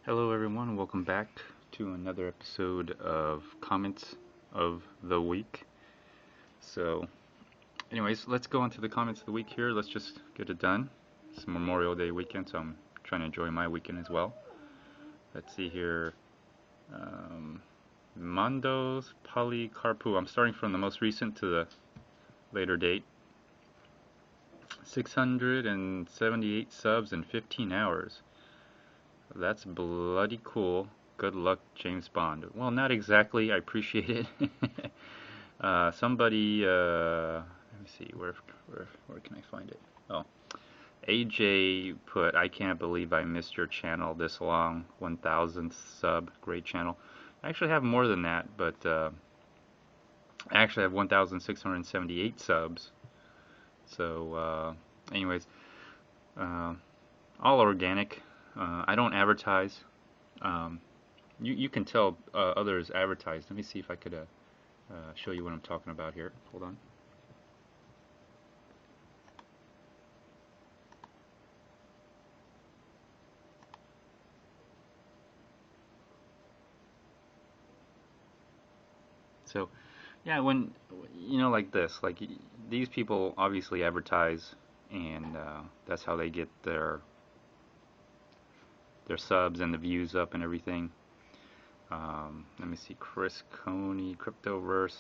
Hello, everyone. Welcome back to another episode of Comments of the Week. So, anyways, let's go on to the comments of the week here. Let's just get it done. It's Memorial Day weekend, so I'm trying to enjoy my weekend as well. Let's see here. Um, Mandos Polycarpou. I'm starting from the most recent to the later date. 678 subs in 15 hours. That's bloody cool. Good luck, James Bond. Well, not exactly. I appreciate it. Somebody, let me see, where can I find it? Oh, AJ put, I can't believe I missed your channel this long. 1,000th sub, great channel. I actually have more than that, but I actually have 1,678 subs. So, anyways, uh, all organic. I don't advertise. Um, you can tell others advertise. Let me see if I could show you what I'm talking about here. Hold on. So, yeah, when like this, like these people obviously advertise, and that's how they get their subs and the views up and everything. Let me see, Chris Coney, Cryptoverse.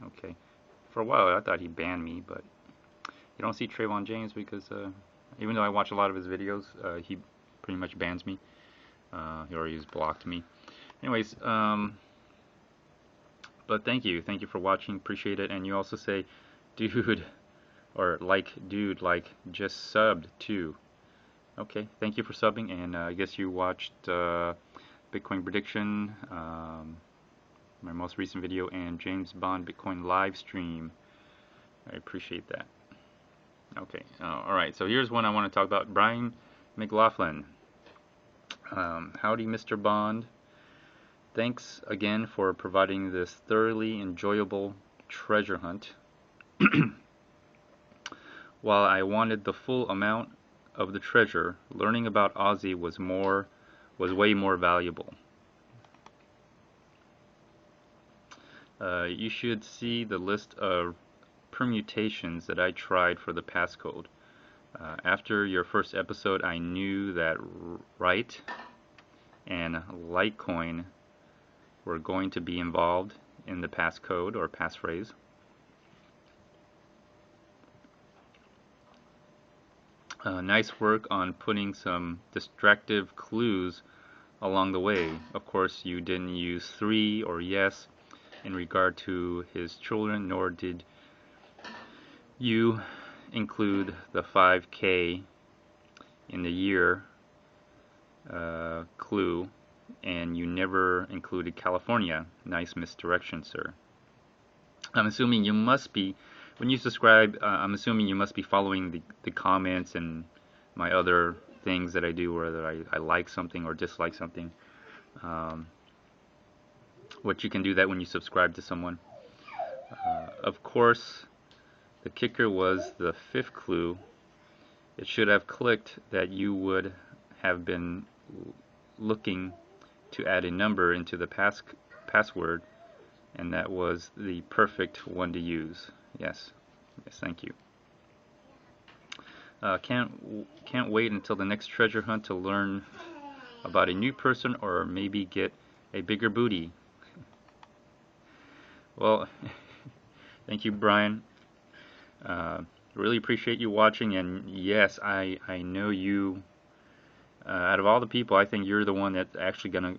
Okay, for a while I thought he banned me, but you don't see Trayvon James because even though I watch a lot of his videos, he pretty much bans me. He already has blocked me. Anyways, but thank you for watching, appreciate it. And you also say, dude, or dude, just subbed too. Okay, thank you for subbing, and I guess you watched Bitcoin prediction, my most recent video, and James Bond Bitcoin live stream. I appreciate that. Okay, all right. So here's one I want to talk about. Brian McLaughlin. Howdy, Mr. Bond. Thanks again for providing this thoroughly enjoyable treasure hunt. While I wanted the full amount of the treasure, learning about Aussie was way more valuable. You should see the list of permutations that I tried for the passcode. After your first episode, I knew that Right and Litecoin were going to be involved in the passcode or passphrase. Nice work on putting some distractive clues along the way. Of course, you didn't use 3 or yes in regard to his children, nor did you include the 5K in the year clue, and you never included California. Nice misdirection, sir. I'm assuming you must be, when you subscribe, I'm assuming you must be following the comments and my other things that I do, whether I like something or dislike something. What you can do that when you subscribe to someone. Of course, the kicker was the 5th clue. It should have clicked that you would have been looking to add a number into the password, and that was the perfect one to use. Yes, thank you. Can't wait until the next treasure hunt to learn about a new person or maybe get a bigger booty. Well, thank you, Brian. Really appreciate you watching, and yes, I know you. Out of all the people, I think you're the one that's actually gonna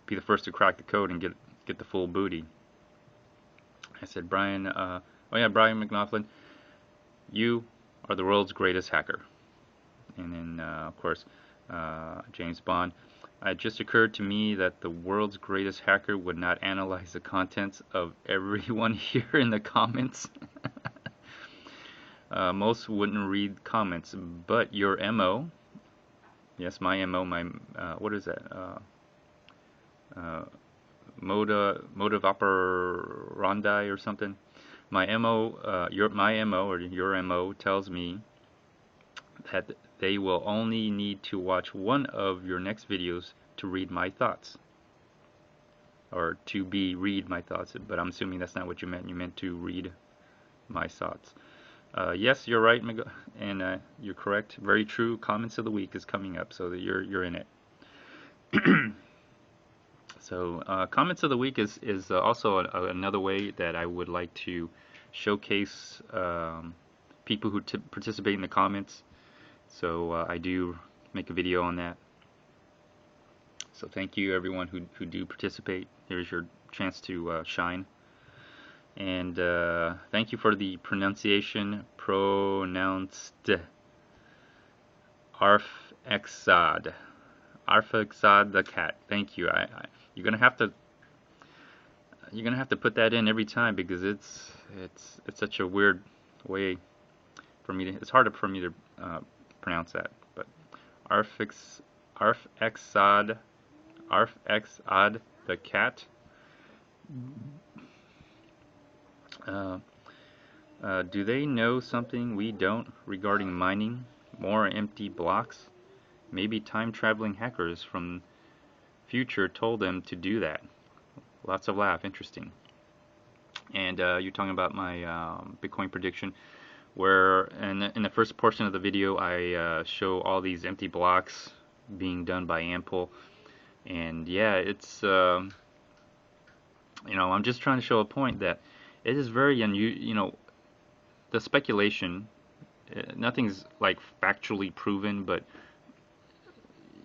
be the first to crack the code and get the full booty. I said, Brian. Oh yeah, Brian McLaughlin. You are the world's greatest hacker. And then, of course, James Bond. It just occurred to me that the world's greatest hacker would not analyze the contents of everyone here in the comments. Most wouldn't read comments, but your MO, yes, my MO, what is that? Motive operandi or something. My MO, my MO or your MO tells me that they will only need to watch one of your next videos to read my thoughts. Or to read my thoughts, but I'm assuming that's not what you meant. You meant to read my thoughts. Yes, you're right, and you're correct. Very true. Comments of the week is coming up, so that you're in it. So comments of the week is also another way that I would like to showcase people who participate in the comments. So I do make a video on that. So thank you everyone who do participate. Here's your chance to shine. And thank you for the pronunciation. Pronounced Arfexad. Arfexad the cat. Thank you. You're gonna have to put that in every time, because it's such a weird way for me to. It's harder for me to pronounce that. But Arfexad the cat. Do they know something we don't regarding mining more empty blocks? Maybe time-traveling hackers from future told them to do that. Lots of laugh. Interesting. And you're talking about my Bitcoin prediction, where in the first portion of the video I show all these empty blocks being done by Ample. And yeah, it's I'm just trying to show a point that it is very unusual. The speculation, nothing's like factually proven, but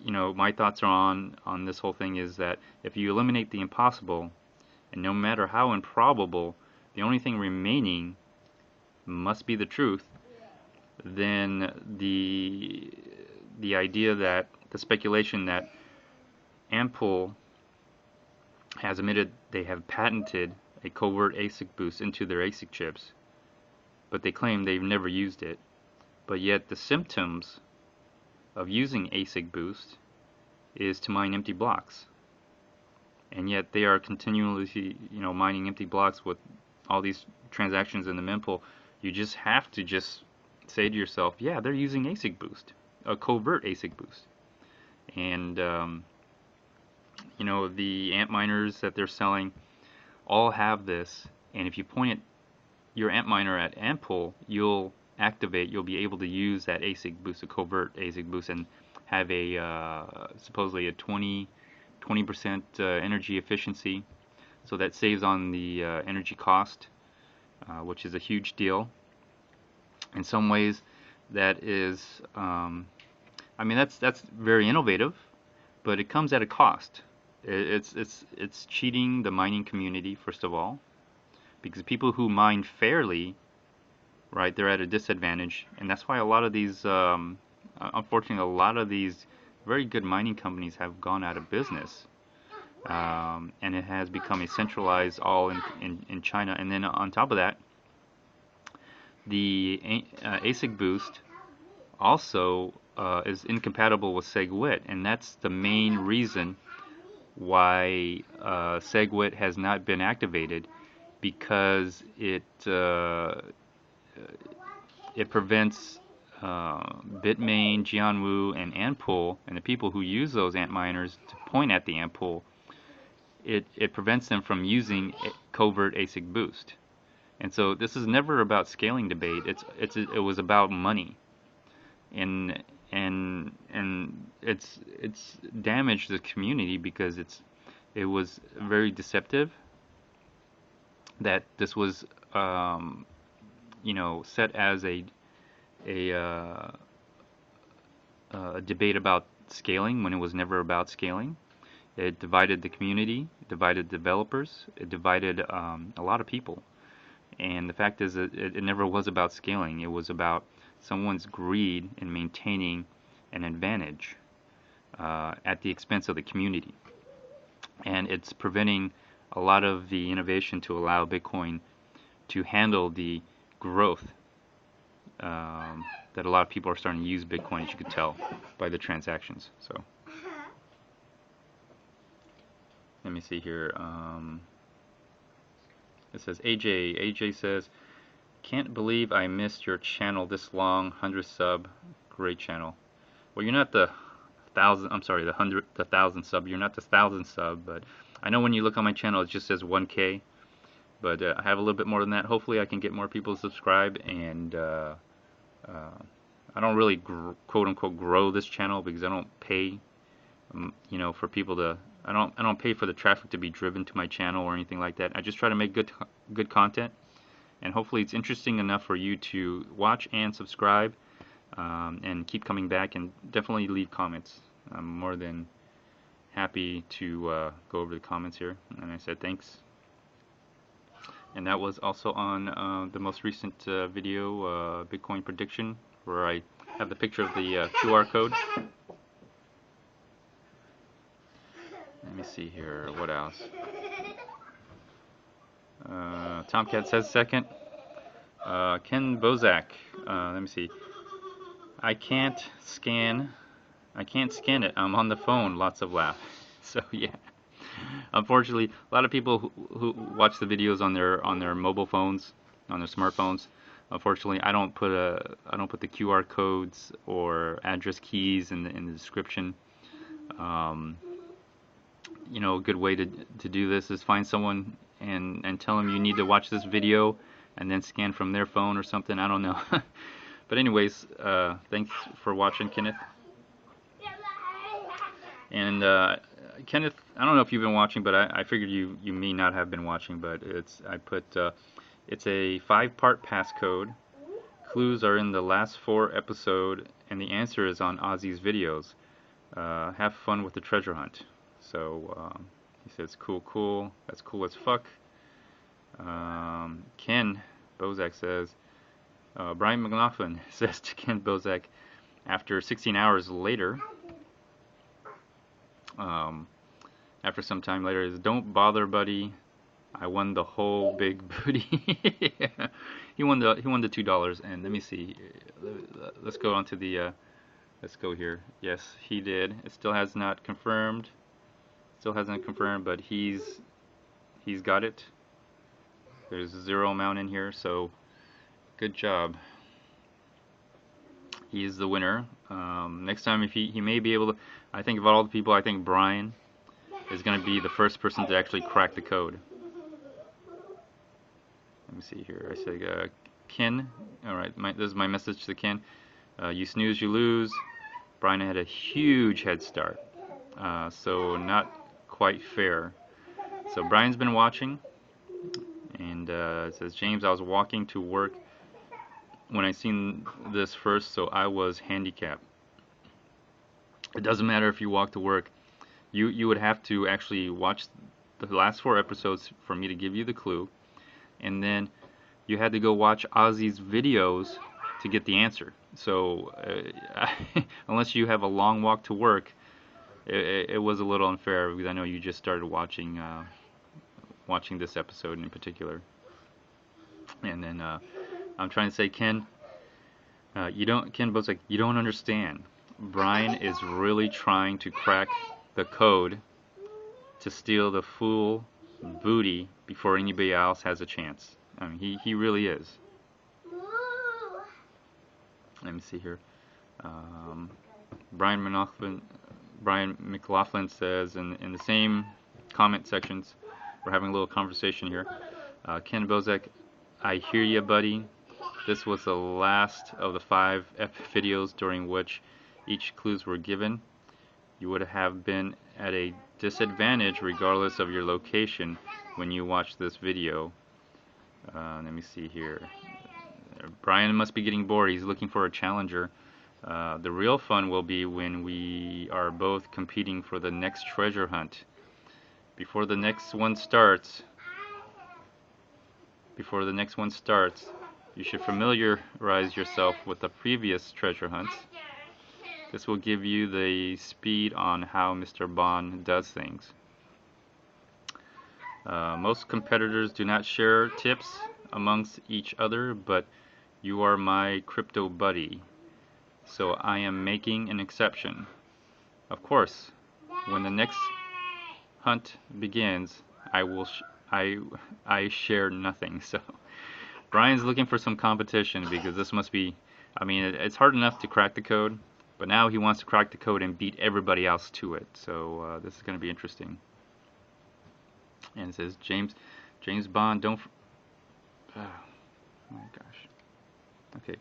my thoughts are on this whole thing is that if you eliminate the impossible, and no matter how improbable, the only thing remaining must be the truth, then the idea that the speculation that Ample has admitted they have patented a covert ASIC boost into their ASIC chips, but they claim they've never used it, but yet the symptoms of using ASIC boost is to mine empty blocks, and yet they are continually mining empty blocks with all these transactions in the mempool. You just have to just say to yourself, yeah, they're using ASIC boost, a covert ASIC boost. And the Antminers that they're selling all have this, and if you point your Antminer at Ample, you'll be able to use that ASIC boost, a covert ASIC boost, and have a supposedly a 20% energy efficiency. So that saves on the energy cost, which is a huge deal. In some ways, that is, that's very innovative, but it comes at a cost. It's cheating the mining community, first of all, because people who mine fairly, right, they're at a disadvantage, and that's why a lot of these, unfortunately, a lot of these very good mining companies have gone out of business, and it has become a centralized all in China. And then on top of that, the ASIC boost also is incompatible with SegWit, and that's the main reason why SegWit has not been activated, because it prevents Bitmain, Jianwu, and Antpool, and the people who use those Antminers to point at the Antpool. It prevents them from using covert ASIC boost. And so this is never about scaling debate. It was about money, and it's damaged the community because it was very deceptive that this was set as a debate about scaling when it was never about scaling. It divided the community, it divided developers, it divided a lot of people. And the fact is that it never was about scaling. It was about someone's greed in maintaining an advantage at the expense of the community. And it's preventing a lot of the innovation to allow Bitcoin to handle the growth that a lot of people are starting to use Bitcoin, as you could tell by the transactions. So let me see here. It says AJ. AJ says, "Can't believe I missed your channel this long. 100 sub, great channel." well, you're not the thousand. I'm sorry, the thousand sub. You're not the thousand sub, but I know when you look on my channel, it just says 1K. But I have a little bit more than that. Hopefully, I can get more people to subscribe, and I don't really quote unquote grow this channel because I don't pay, you know, for people to. I don't pay for the traffic to be driven to my channel or anything like that. I just try to make good content, and hopefully it's interesting enough for you to watch and subscribe, and keep coming back, and definitely leave comments. I'm more than happy to go over the comments here. And I said thanks. And that was also on the most recent video, Bitcoin prediction, where I have the picture of the QR code. Let me see here, what else? Tomcat says second. Ken Bozak, let me see. I can't scan it. I'm on the phone. Lots of laugh. So yeah. Unfortunately, a lot of people who watch the videos on their mobile phones, on their smartphones. Unfortunately, I don't put the QR codes or address keys in the description. You know, a good way to do this is find someone and tell them you need to watch this video, and then scan from their phone or something. I don't know. But anyways, thanks for watching, Kenneth. And Kenneth, I don't know if you've been watching, but I figured you may not have been watching. But it's a 5-part passcode. Clues are in the last 4 episodes, and the answer is on Ozzy's videos. Have fun with the treasure hunt. So he says, cool. That's cool as fuck. Ken Bozak says, Brian McLaughlin says to Ken Bozak, after 16 hours later, after some time later, is don't bother, buddy. I won the whole big booty. Yeah. He won the $2. And let me see. Let's go on to the. Let's go here. Yes, he did. It still has not confirmed. Still hasn't confirmed, but he's got it. There's 0 amount in here, so good job. He is the winner. Next time, if he may be able to. I think of all the people, I think Brian is going to be the first person to actually crack the code. Let me see here. I say, Ken. All right, this is my message to Ken. You snooze, you lose. Brian had a huge head start, so not quite fair. So Brian's been watching, and it says, James, I was walking to work when I seen this first, so I was handicapped. It doesn't matter if you walk to work. You would have to actually watch the last 4 episodes for me to give you the clue, and then you had to go watch Ozzy's videos to get the answer. So unless you have a long walk to work, it was a little unfair, because I know you just started watching this episode in particular. And then I'm trying to say, Ken, Ken Bozak, you don't understand. Brian is really trying to crack the code to steal the full booty before anybody else has a chance. I mean, he really is. Let me see here. Brian McLaughlin says in the same comment sections, we're having a little conversation here. Ken Bozak, I hear ya, buddy. This was the last of the 5 videos during which each clues were given. You would have been at a disadvantage regardless of your location when you watch this video. Let me see here. Brian must be getting bored. He's looking for a challenger. The real fun will be when we are both competing for the next treasure hunt. Before the next one starts, you should familiarize yourself with the previous treasure hunts. This will give you the speed on how Mr. Bond does things. Most competitors do not share tips amongst each other, but you are my crypto buddy, so I am making an exception. Of course, when the next hunt begins, I share nothing. So Brian's looking for some competition, because this must be, I mean, it's hard enough to crack the code, But now he wants to crack the code and beat everybody else to it. So this is going to be interesting. And it says James Bond, don't. Oh my gosh. Okay.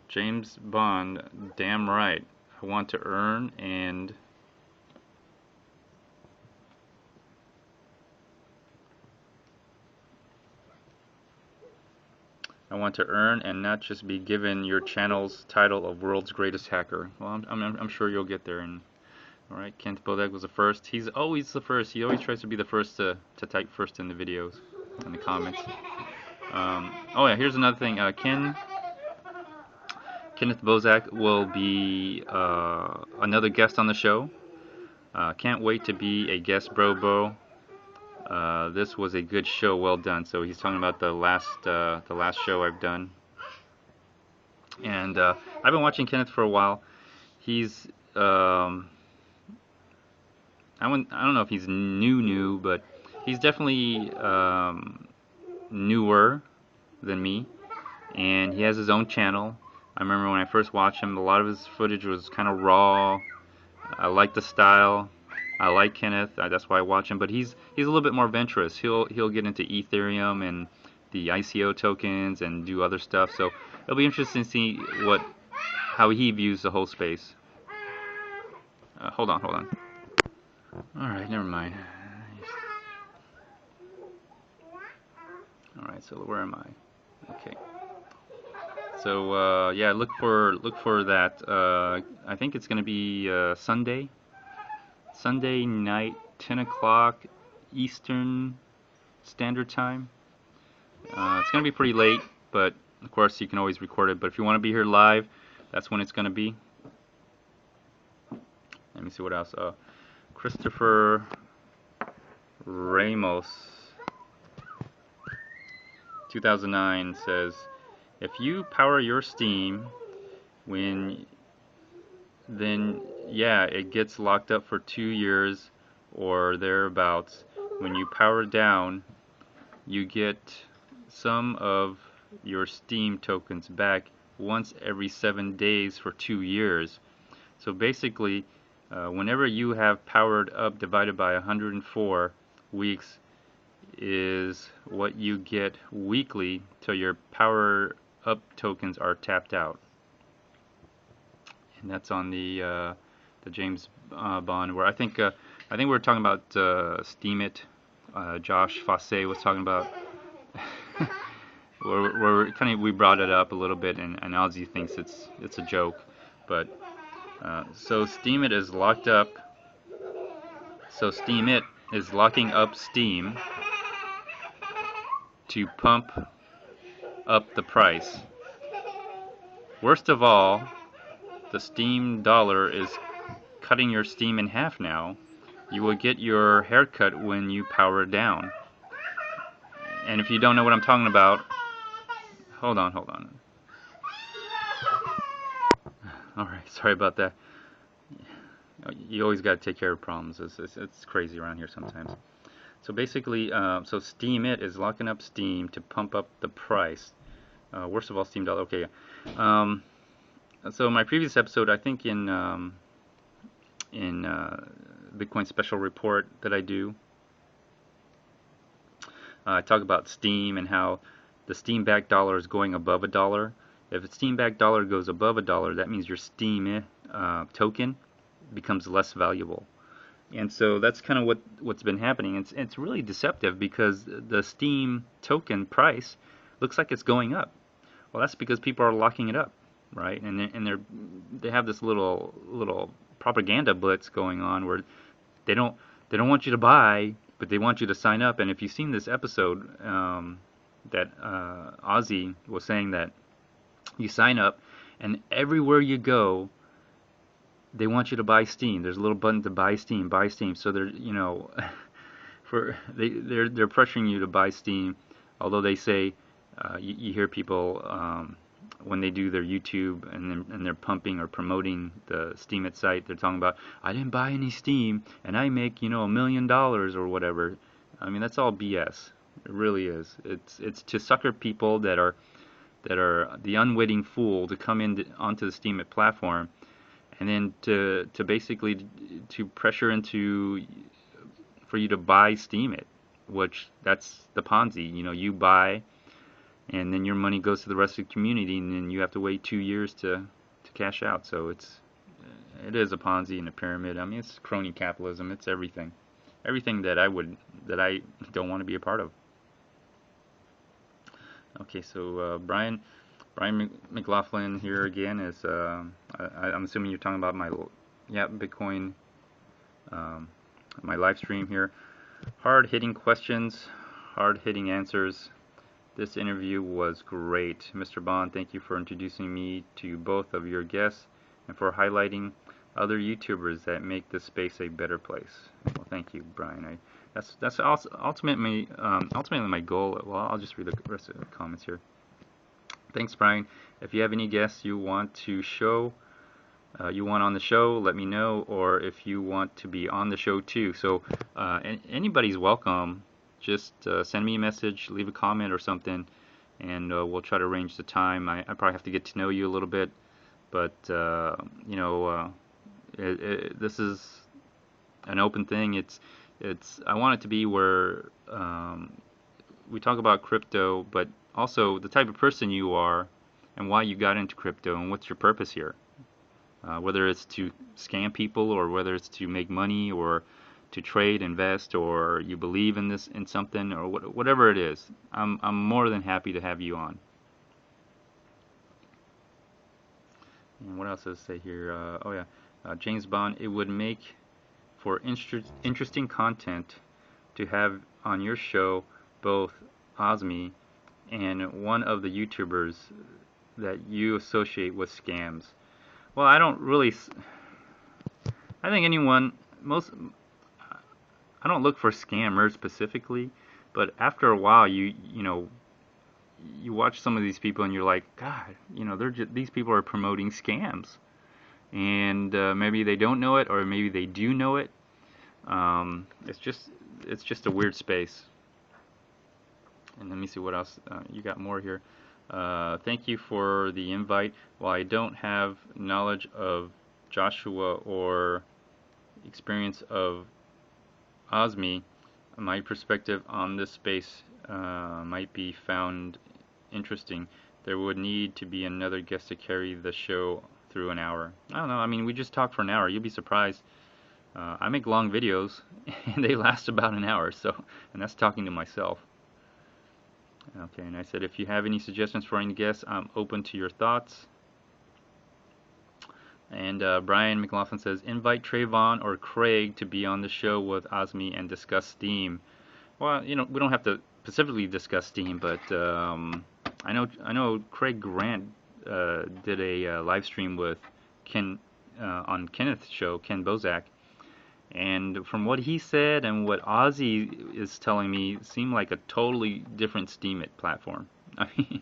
James Bond, damn right. I want to earn and not just be given your channel's title of world's greatest hacker. Well, I'm sure you'll get there. And all right, Kent Bodek was the first. He's always the first. He always tries to be the first to type first in the videos, in the comments. Oh yeah, here's another thing. Kenneth Bozak will be another guest on the show. Can't wait to be a guest, Bo. This was a good show, well done. So he's talking about the last show I've done, and I've been watching Kenneth for a while. He's I don't know if he's new, but he's definitely newer than me, and he has his own channel. I remember when I first watched him, a lot of his footage was kind of raw. I like the style. I like Kenneth. That's why I watch him. But he's a little bit more adventurous. He'll get into Ethereum and the ICO tokens and do other stuff. So it'll be interesting to see how he views the whole space. Hold on. All right, never mind. All right, so where am I? Okay. So yeah, look for that. I think it's going to be Sunday night, 10 o'clock Eastern Standard Time. It's going to be pretty late, but of course you can always record it. But if you want to be here live, that's when it's going to be. Let me see what else. Christopher Ramos, 2009 says, if you power your Steam then yeah, it gets locked up for 2 years or thereabouts. When you power down, you get some of your Steam tokens back once every 7 days for 2 years. So basically, whenever you have powered up divided by 104 weeks is what you get weekly till your power up tokens are tapped out. And that's on the James Bond, where I think we were talking about Steemit. Josh Fosse was talking about where we brought it up a little bit, and Ozzy thinks it's a joke, but so Steemit is locked up. So Steemit is locking up Steam to pump up the price. Worst of all, the Steam dollar is cutting your Steam in half now. You will get your haircut when you power down. And if you don't know what I'm talking about, hold on. Alright, sorry about that. You always got to take care of problems. It's crazy around here sometimes. So basically, so Steemit is locking up Steam to pump up the price. Worst of all, Steam dollar. Okay. So my previous episode, I think in Bitcoin special report that I do, I talk about Steem and how the Steem backed dollar is going above $1. If the Steem backed dollar goes above $1, that means your Steem token becomes less valuable. And so that's kind of what's been happening. It's really deceptive because the Steem token price looks like it's going up. Well, that's because people are locking it up, right? And they have this little propaganda blitz going on where they don't want you to buy, but they want you to sign up. And if you've seen this episode, that Ozzy was saying that you sign up, and everywhere you go, they want you to buy Steem. There's a little button to buy Steem. So they're they're pressuring you to buy Steem. Although they say you hear people when they do their YouTube and they're pumping or promoting the Steemit site, they're talking about, I didn't buy any Steem and I make $1 million or whatever. I mean, that's all BS. It really is. It's to sucker people that are that are the unwitting fool to come in onto the Steemit platform, and then to basically to pressure into for you to buy Steemit, which that's the Ponzi. You know, you buy, and then your money goes to the rest of the community, and then you have to wait 2 years to cash out. So it is a Ponzi and a pyramid. I mean, it's crony capitalism. It's everything that I don't want to be a part of. Okay, so Brian McLaughlin here again is I'm assuming you're talking about my Bitcoin my live stream here. Hard-hitting questions, hard-hitting answers. This interview was great. Mr. Bond, thank you for introducing me to both of your guests and for highlighting other YouTubers that make this space a better place. Well, thank you, Brian. That's also ultimately my goal. Well, I'll just read the rest of the comments here. Thanks, Brian. If you have any guests you want on the show, let me know, or if you want to be on the show too. So anybody's welcome. Just send me a message, leave a comment or something, and we'll try to arrange the time. I probably have to get to know you a little bit, but this is an open thing. I want it to be where we talk about crypto, but also the type of person you are and why you got into crypto and what's your purpose here. Whether it's to scam people or whether it's to make money or to trade, invest, or you believe in something, or whatever it is, I'm more than happy to have you on. And what else does it say here? James Bond. It would make for interesting content to have on your show both Osmy and one of the YouTubers that you associate with scams. Well, I don't really. I think I don't look for scammers specifically, but after a while, you watch some of these people and you're like, God, these people are promoting scams, and maybe they don't know it, or maybe they do know it. It's just a weird space. And let me see what else you got more here. Thank you for the invite. While I don't have knowledge of Joshua or experience of Osmy, my perspective on this space might be found interesting. There would need to be another guest to carry the show through an hour. I don't know. I mean, we just talked for an hour. You'll be surprised. I make long videos, and they last about an hour. And that's talking to myself. Okay, and I said, if you have any suggestions for any guests, I'm open to your thoughts. And Brian McLaughlin says, invite Trayvon or Craig to be on the show with Osmy and discuss Steem. Well, we don't have to specifically discuss Steem, but I know Craig Grant did a live stream with Ken on Kenneth's show, Ken Bozak, and from what he said and what Ozzy is telling me, it seemed like a totally different Steemit platform. I mean,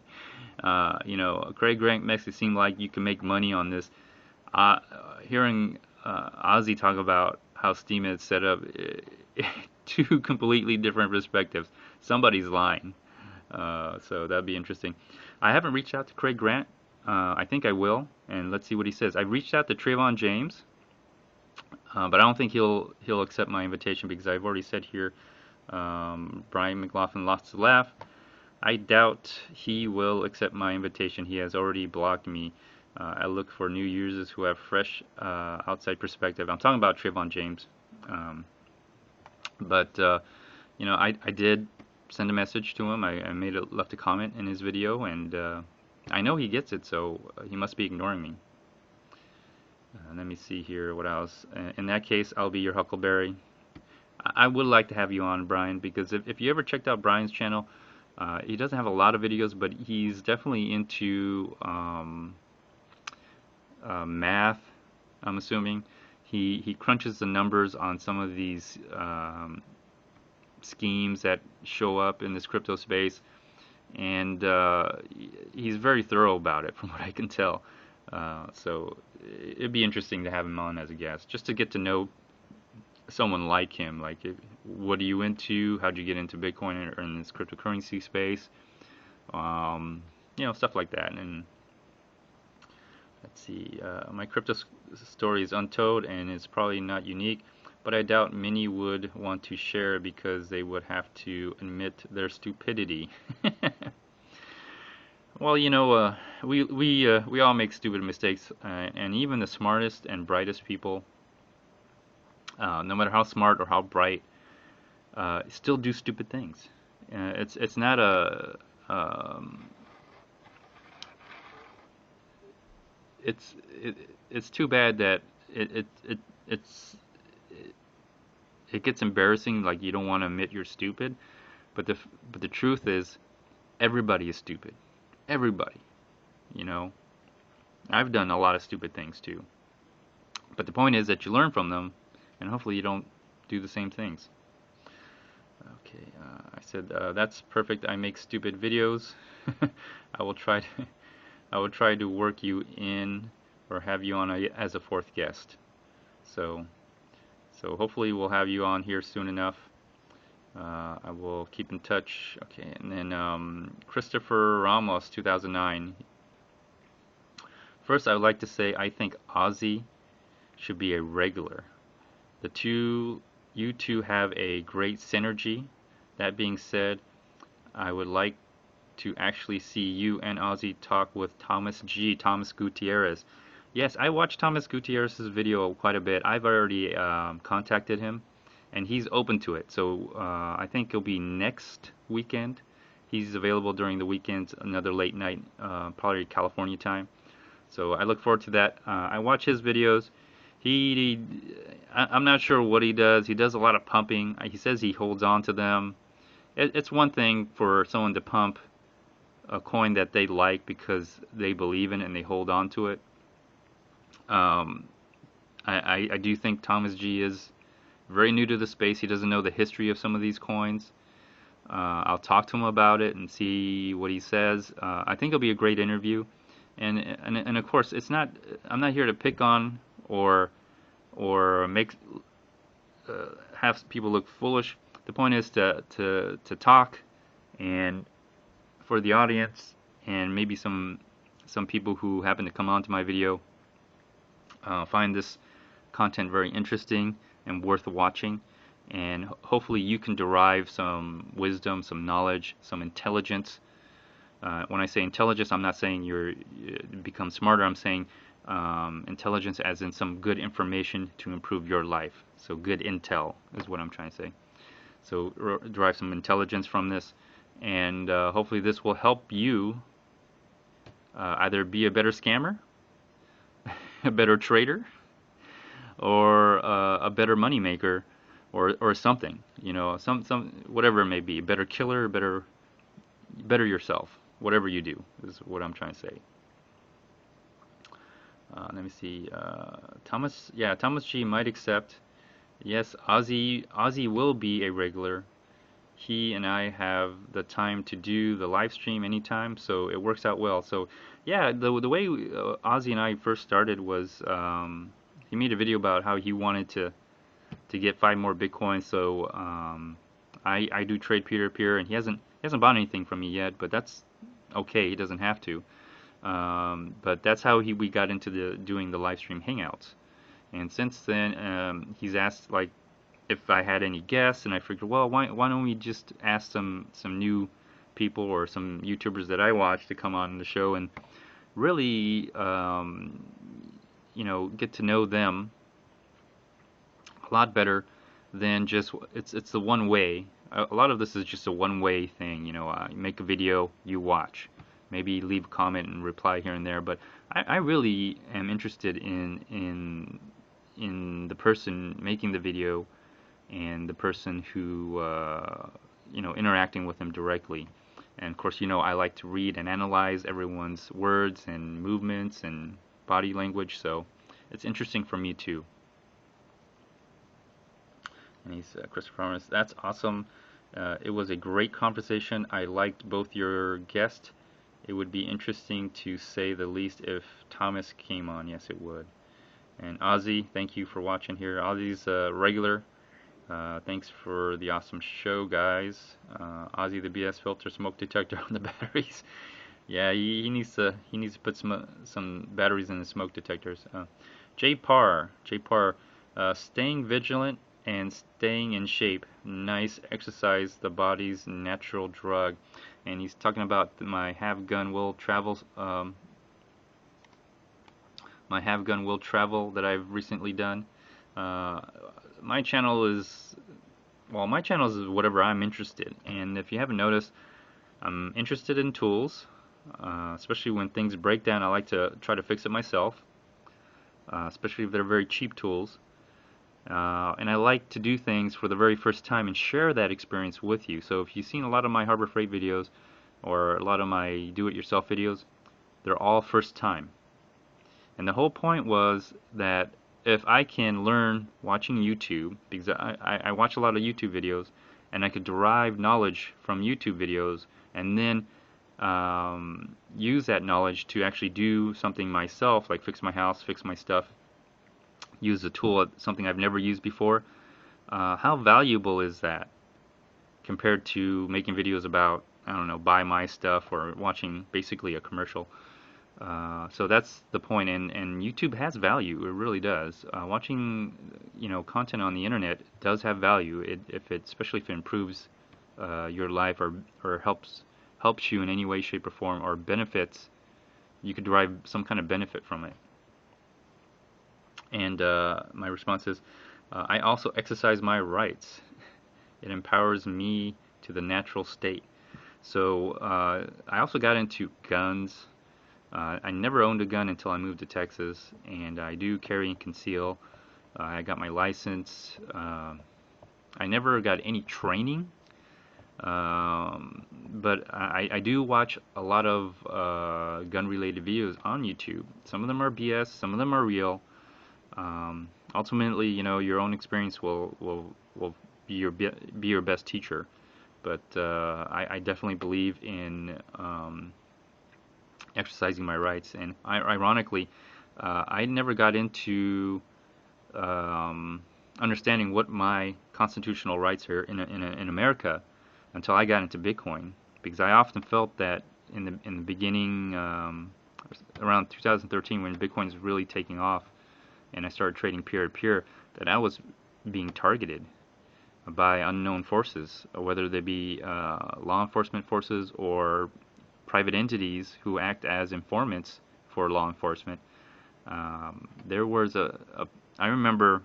Craig Grant makes it seem like you can make money on this. Hearing Ozzy talk about how Steemit is set up, two completely different perspectives. Somebody's lying. So that'd be interesting. I haven't reached out to Craig Grant. I think I will, and let's see what he says. I reached out to Trayvon James, but I don't think he'll accept my invitation because I've already said here, Brian McLaughlin lost the laugh. I doubt he will accept my invitation. He has already blocked me. I look for new users who have fresh outside perspective. I'm talking about Trayvon James. I did send a message to him. I left a comment in his video, and I know he gets it, so he must be ignoring me. Let me see here, what else. In that case, I'll be your Huckleberry. I would like to have you on, Brian, because if you ever checked out Brian's channel, he doesn't have a lot of videos, but he's definitely into math, I'm assuming. He crunches the numbers on some of these schemes that show up in this crypto space, and he's very thorough about it from what I can tell. So it'd be interesting to have him on as a guest, just to get to know someone like him. Like, what are you into? How'd you get into Bitcoin or in this cryptocurrency space? stuff like that. And let's see, my crypto story is untold and it's probably not unique, but I doubt many would want to share because they would have to admit their stupidity. Well, we all make stupid mistakes, and even the smartest and brightest people, no matter how smart or how bright, still do stupid things. It's not a it's it, it's too bad that it's it gets embarrassing. Like you don't want to admit you're stupid, but the truth is everybody is stupid. Everybody, you know. I've done a lot of stupid things too. But the point is that you learn from them, and hopefully you don't do the same things. Okay, I said that's perfect. I make stupid videos. I will try to I will try to work you in or have you on as a fourth guest. So hopefully we'll have you on here soon enough. I will keep in touch. Okay, and then Christopher Ramos, 2009. First, I would like to say I think Ozzy should be a regular. You two have a great synergy. That being said, I would like to actually see you and Ozzy talk with Thomas Gutierrez. Yes, I watched Thomas Gutierrez's video quite a bit. I've already contacted him, and he's open to it. So I think it'll be next weekend. He's available during the weekends, another late night, probably California time. So I look forward to that. I watch his videos. I'm not sure what he does. He does a lot of pumping. He says he holds on to them. It's one thing for someone to pump a coin that they like because they believe in it and they hold on to it. I do think Thomas G is very new to the space. He doesn't know the history of some of these coins. I'll talk to him about it and see what he says. I think it'll be a great interview. And of course, I'm not here to pick on or make have people look foolish. The point is to talk, and for the audience and maybe some people who happen to come onto my video find this content very interesting and worth watching, and hopefully you can derive some wisdom, some knowledge, some intelligence. When I say intelligence, I'm not saying you become smarter. I'm saying intelligence as in some good information to improve your life. So good intel is what I'm trying to say. So derive some intelligence from this, and hopefully this will help you either be a better scammer, a better trader, or a better money maker, or something. Some whatever it may be, better killer, better yourself. Whatever you do is what I'm trying to say. Let me see. Thomas G might accept. Yes, Ozzy will be a regular. He and I have the time to do the live stream anytime, so it works out well. So yeah, the way Ozzy and I first started was he made a video about how he wanted to get 5 more Bitcoin. So I do trade peer-to-peer, and he hasn't bought anything from me yet, but that's okay. He doesn't have to. But that's how we got into doing the live stream hangouts. And since then, he's asked like if I had any guests, and I figured, well, why don't we just ask some new people or some YouTubers that I watch to come on the show and really, get to know them a lot better than just it's the one way. A lot of this is just a one-way thing. You make a video, you watch, maybe leave a comment and reply here and there. But I really am interested in the person making the video and the person who interacting with them directly. And of course, I like to read and analyze everyone's words and movements and body language, so it's interesting for me too. And he's Christopher Armas. That's awesome. It was a great conversation. I liked both your guests. It would be interesting to say the least if Thomas came on. Yes, it would. And Ozzy, thank you for watching here. Ozzy's a regular. Thanks for the awesome show, guys. Ozzy the BS filter smoke detector on the batteries. Yeah, he needs to put some batteries in the smoke detectors. J Parr, staying vigilant and staying in shape. Nice exercise, the body's natural drug. And he's talking about my Have Gun Will Travel, that I've recently done. Uh, my channel is my channel is whatever I'm interested. And if you haven't noticed, I'm interested in tools, especially when things break down. I like to try to fix it myself, especially if they're very cheap tools. And I like to do things for the very first time and share that experience with you. So if you've seen a lot of my Harbor Freight videos or a lot of my do-it-yourself videos, they're all first time. And the whole point was that if I can learn watching YouTube, because I watch a lot of YouTube videos, and I could derive knowledge from YouTube videos, and then use that knowledge to actually do something myself, like fix my house, fix my stuff, use a tool, something I've never used before. How valuable is that compared to making videos about, I don't know, buy my stuff or watching basically a commercial? So that's the point, and YouTube has value. It really does. Watching, content on the internet does have value. Especially if it improves your life or helps you in any way, shape, or form, or benefits. You could derive some kind of benefit from it. And my response is, I also exercise my rights. It empowers me to the natural state. So I also got into guns. I never owned a gun until I moved to Texas, and I do carry and conceal. I got my license. I never got any training, but I do watch a lot of gun-related videos on YouTube. Some of them are BS, some of them are real. Ultimately, your own experience will be your best teacher. But I definitely believe in exercising my rights. And ironically, I never got into understanding what my constitutional rights are in America until I got into Bitcoin, because I often felt that in the beginning, around 2013, when Bitcoin was really taking off, and I started trading peer to peer, that I was being targeted by unknown forces, whether they be law enforcement forces or private entities who act as informants for law enforcement. There was I remember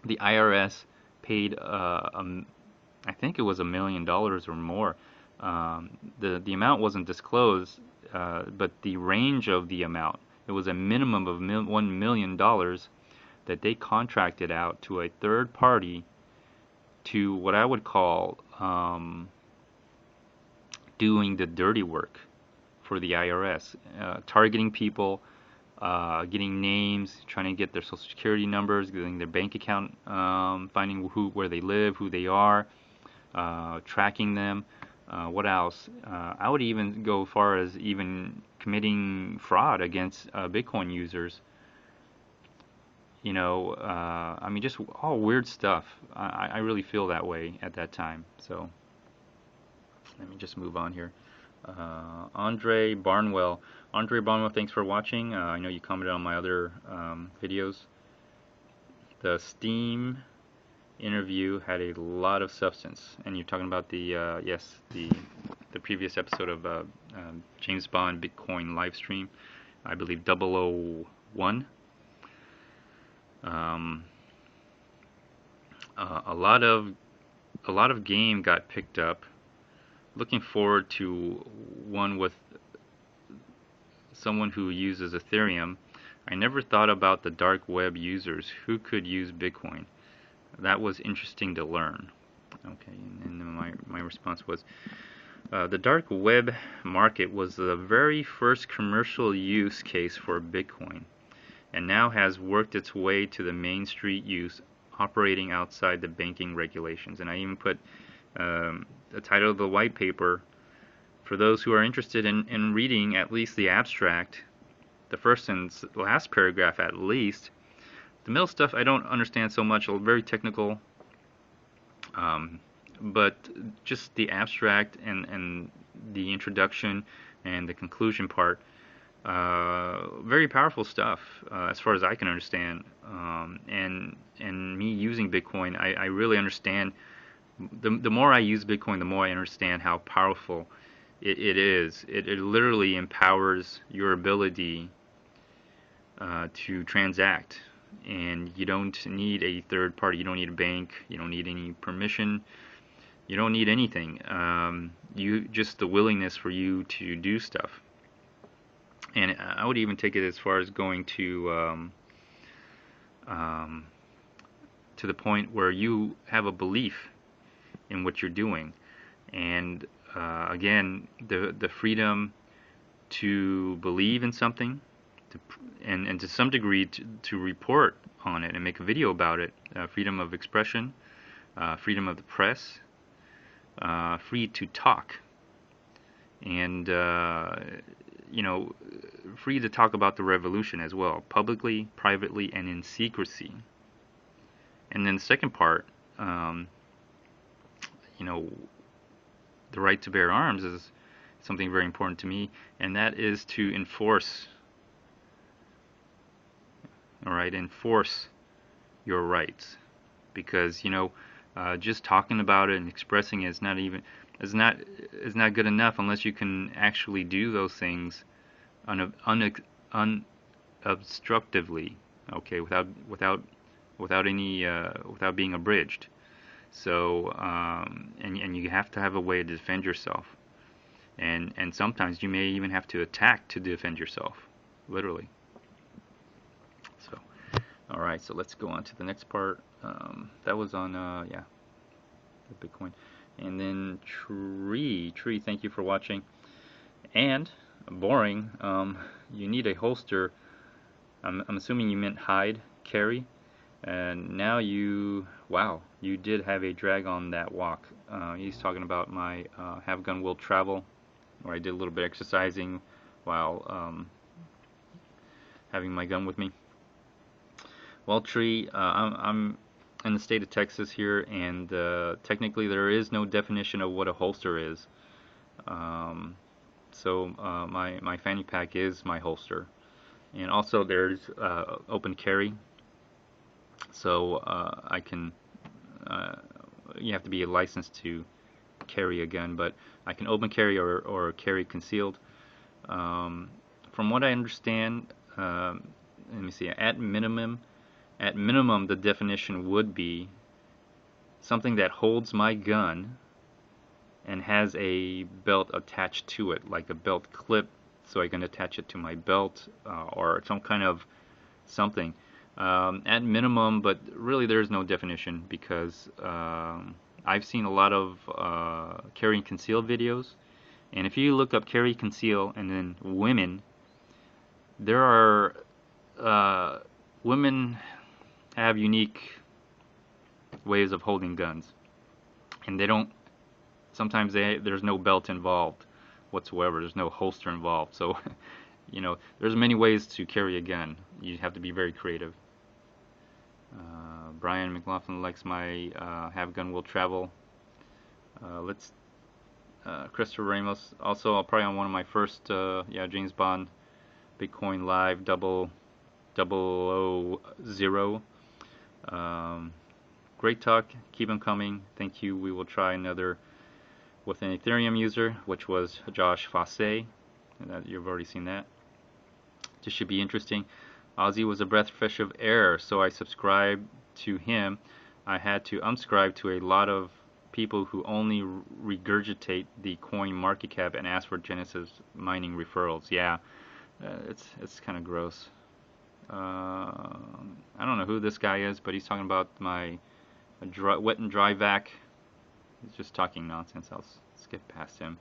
the IRS paid, I think it was $1 million or more. The amount wasn't disclosed, but the range of the amount, it was a minimum of $1 million that they contracted out to a third party to what I would call doing the dirty work for the IRS, targeting people, getting names, trying to get their social security numbers, getting their bank account, finding where they live, who they are, tracking them. What else? I would even go as far as even committing fraud against Bitcoin users. I mean, just all weird stuff. I really feel that way at that time. So let me just move on here. Andre Barnwell. Andre Barnwell, thanks for watching. I know you commented on my other videos. The Steam interview had a lot of substance, and you're talking about the previous episode of James Bond Bitcoin live stream, I believe 001. A lot of game got picked up. Looking forward to one with someone who uses Ethereum. I never thought about the dark web users who could use Bitcoin. That was interesting to learn. Okay, and my response was, the dark web market was the very first commercial use case for Bitcoin, and now has worked its way to the main street use, operating outside the banking regulations. And I even put the title of the white paper for those who are interested in reading at least the abstract, the first and last paragraph at least. The middle stuff I don't understand so much, very technical, but just the abstract and the introduction and the conclusion part. Very powerful stuff, as far as I can understand. And me using Bitcoin, I really understand. The more I use Bitcoin, the more I understand how powerful it is. It literally empowers your ability to transact, and you don't need a third party. You don't need a bank. You don't need any permission. You don't need anything. You just the willingness for you to do stuff. And I would even take it as far as going to the point where you have a belief in what you're doing, and again, the freedom to believe in something, and to some degree to report on it and make a video about it. Freedom of expression, freedom of the press, free to talk, and free to talk about the revolution as well, publicly, privately, and in secrecy. And then the second part, the right to bear arms is something very important to me, and that is to enforce your rights, because just talking about it and expressing it is not good enough unless you can actually do those things unobstructively, okay, without being abridged. So and you have to have a way to defend yourself, and sometimes you may even have to attack to defend yourself, literally. So, all right, so let's go on to the next part. That was on the Bitcoin. And then Tree, thank you for watching. And boring, you need a holster. I'm assuming you meant hide, carry. And now you did have a drag on that walk. He's talking about my Have Gun Will Travel, where I did a little bit of exercising while having my gun with me. Well, Tree, I'm in the state of Texas here, and technically there is no definition of what a holster is. So my fanny pack is my holster, and also there's open carry. So I can. You have to be licensed to carry a gun, but I can open carry or carry concealed. From what I understand, let me see. At minimum, the definition would be something that holds my gun and has a belt attached to it, like a belt clip, so I can attach it to my belt or some kind of something. At minimum, but really there's no definition, because I've seen a lot of carry and conceal videos, and if you look up carry, conceal, and then women, there are women have unique ways of holding guns, and sometimes there's no belt involved whatsoever. There's no holster involved. So there's many ways to carry a gun. You have to be very creative. Brian McLaughlin likes my Have Gun Will Travel. Christopher Ramos, also probably on one of my first James Bond Bitcoin Live 000. Great talk, keep them coming. Thank you. We will try another with an Ethereum user, which was Josh Fosse. You've already seen that. This should be interesting. Ozzy was a breath fresh of air, so I subscribed to him. I had to unsubscribe to a lot of people who only regurgitate the coin market cap and ask for Genesis mining referrals. Yeah, it's kind of gross. I don't know who this guy is, but he's talking about my wet and dry vac. He's just talking nonsense. I'll skip past him.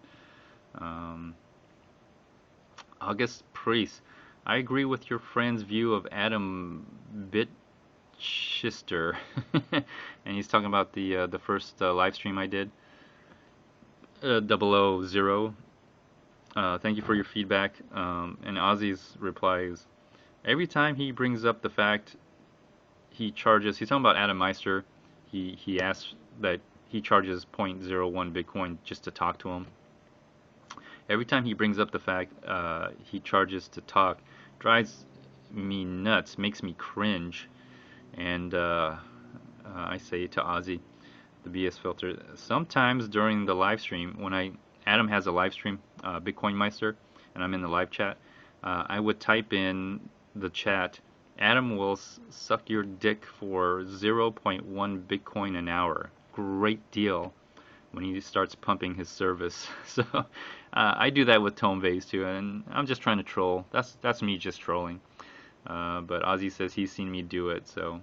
August Priest, I agree with your friend's view of Adam Bitschister. And he's talking about the first live stream I did, 000. Thank you for your feedback. And Ozzy's reply is, every time he brings up the fact he charges, he's talking about Adam Meister, he asks that he charges 0.01 Bitcoin just to talk to him. Every time he brings up the fact he charges to talk, drives me nuts, makes me cringe. And I say to Ozzy, the BS filter, sometimes during the live stream, when Adam has a live stream, Bitcoin Meister, and I'm in the live chat, I would type in the chat, Adam will suck your dick for 0.1 Bitcoin an hour. Great deal, when he starts pumping his service. So I do that with Tone Vase too, and I'm just trying to troll. That's me just trolling. But Ozzy says he's seen me do it, so.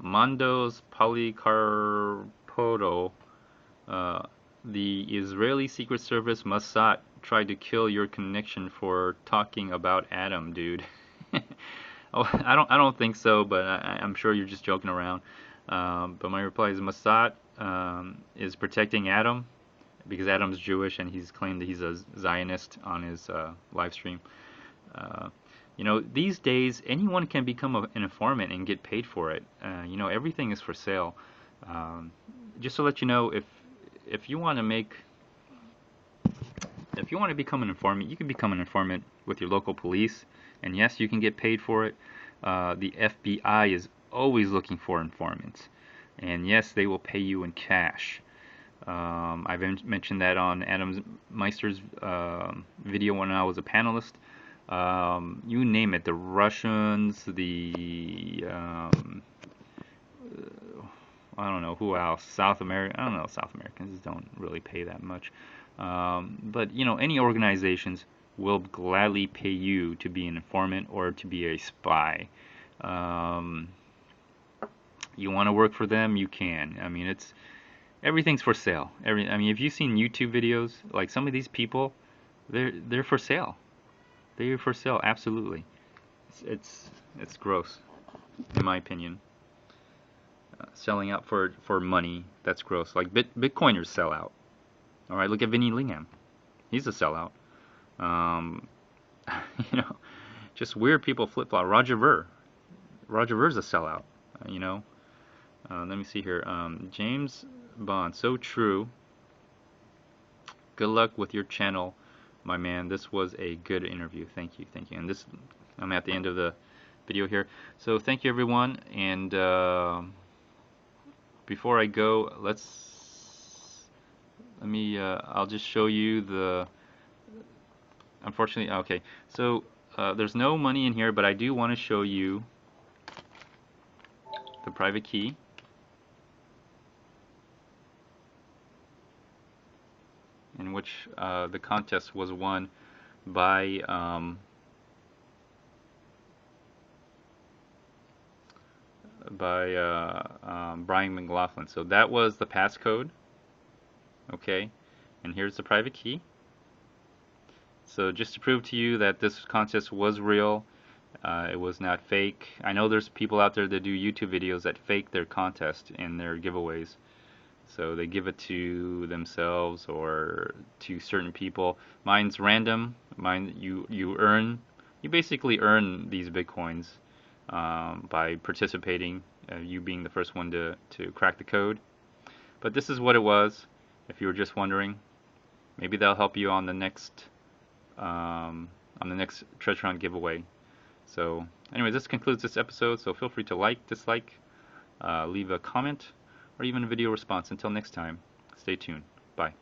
Mandos Policarpoto, the Israeli Secret Service Mossad tried to kill your connection for talking about Adam, dude. Oh, I don't think so, but I'm sure you're just joking around. But my reply is Mossad is protecting Adam because Adam's Jewish and he's claimed that he's a Zionist on his live stream. You know, these days anyone can become an informant and get paid for it. You know, everything is for sale. Just to let you know, if you want to become an informant, you can become an informant with your local police, and yes, you can get paid for it. The FBI is always looking for informants, and yes, they will pay you in cash. I've mentioned that on Adam Meister's video when I was a panelist. You name it, the Russians, the I don't know who else, South America. I don't know, South Americans don't really pay that much, but you know, any organizations will gladly pay you to be an informant or to be a spy. You want to work for them, you can. I mean, everything's for sale. I mean, if you've seen YouTube videos, like some of these people, they're for sale. They're for sale, absolutely. It's gross, in my opinion. Selling out for money, that's gross. Like Bitcoiners sell out. All right, look at Vinny Lingham. He's a sellout. You know, just weird people flip flop. Roger Ver's a sellout. You know. Let me see here. James Bond, so true. Good luck with your channel, my man. This was a good interview. Thank you. And I'm at the end of the video here. So thank you, everyone. And before I go, I'll just show you unfortunately, okay. So there's no money in here, but I do want to show you the private key. In which the contest was won by Brian McLaughlin. So that was the passcode. Okay, and here's the private key. So just to prove to you that this contest was real, it was not fake. I know there's people out there that do YouTube videos that fake their contest and their giveaways. So they give it to themselves or to certain people. Mine's random. Mine, you basically earn these Bitcoins by participating, you being the first one to crack the code. But this is what it was, if you were just wondering. Maybe that'll help you on the next Treasuron giveaway. So anyway, this concludes this episode. So feel free to like, dislike, leave a comment, or even a video response. Until next time, stay tuned. Bye.